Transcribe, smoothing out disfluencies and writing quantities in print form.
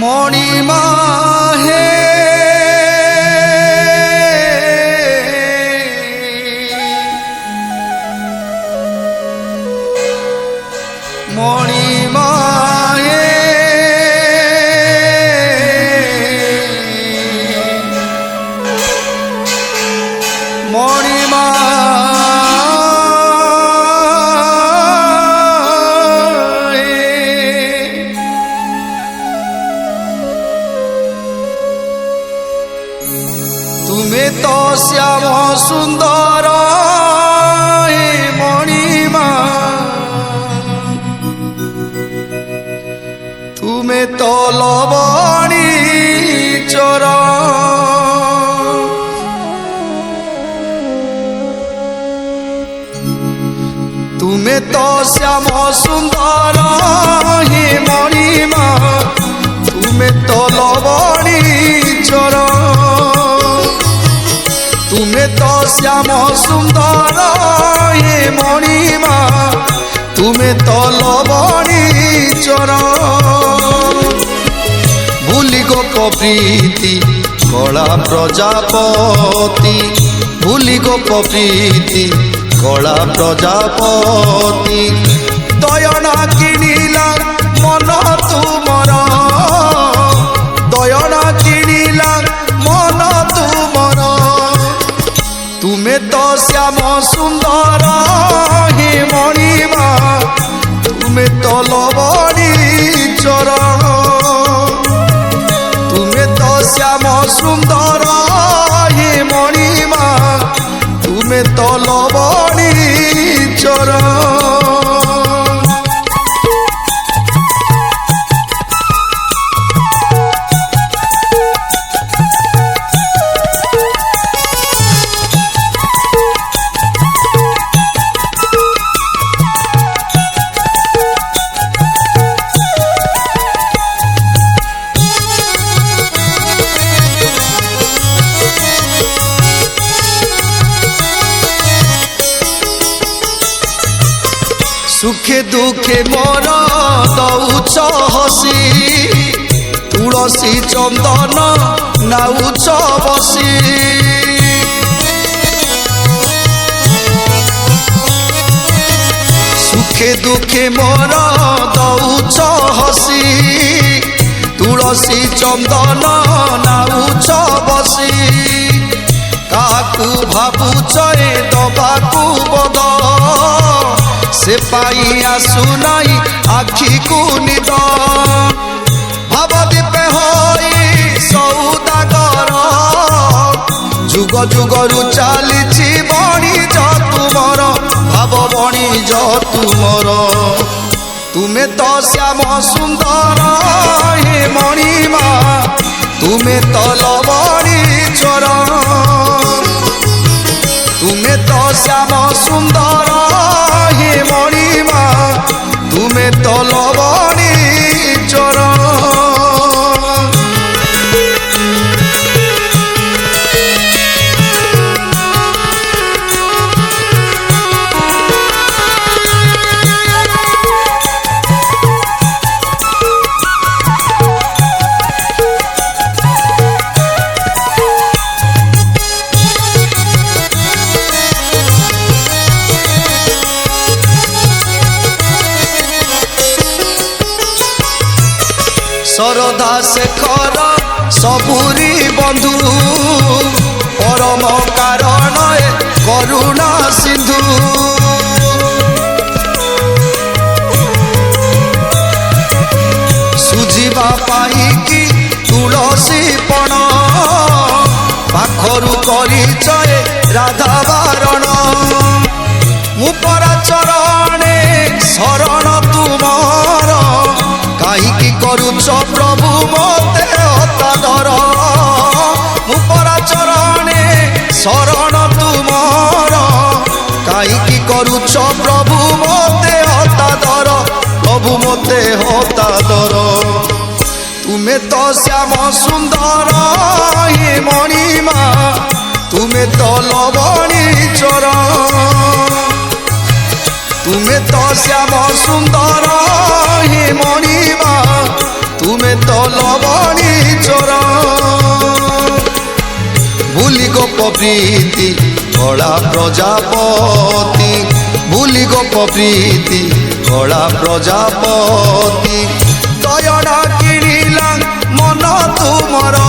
মণিমা হে মণিমা হে মণিমা तुमे तो श्याम सुंदर हे मणिमा तुमे तो लवणी चोर तुमे तो श्याम सुंदर हे मणिमा तुमे तो लवणी चोर तुमे तो श्याम सुंदर हे मणिमा तुमे तो लवणी चोर भूली गोप प्रीति कला प्रजापति भूली गोप प्रीति कला प्रजापति दयना किनिला मन तुमर दयना किनिला मन तुमर तुमे तो श्याम सुंदर हे मणिमा तुमे तो लवणी चोर तुमे तो श्याम सुंदर हे मणिमा तुमे तो लवणी चोर सुखे दुखे मोर दौच हसी तुलसी चंदन नाउच बसी सुखे दुखे मोर दौच हसी तुलसी चंदन नाउच बसी काकू भावुच दबाकू बद से पाई आसु नाई आखि को निद भावदीपे होई सौदागर जुग जुगरु चली बणिज तुमर भाव बणिज तुमर तुमे तो श्याम सुंदर हे मणिमा तुमे तो लवणी चोर तुमे तो श्याम सुंदर हे मणिमा तुमे तो लवणी चोर सरदा शेखर सबुरी बंधु परम कारण करुणा सिंधु सुझिबा पाई कि तुलसी पण पाखरु परिचय राधा बारण मुपरा चरणे शरण तुमर कहीं करुच प्रभु मते हतादर मुपरा चरणे शरण तुमर कहीं करुच प्रभु मते हतादर प्रभु मते हतादर तुमे तो श्याम सुंदर हे मणिमा तुमे तो लवणी चोर तुमे तो श्याम सुंदर हे मणिमा ତୁମେ ତ ଲବଣୀ ଚୋର ଭୁଲି ଗୋପ ପ୍ରୀତି କଳା ପ୍ରଜାପତି ଭୁଲି ଗୋପ ପ୍ରୀତି କଳା ପ୍ରଜାପତି ଦୟଣା କିଣିଲା ମନ ତୁମର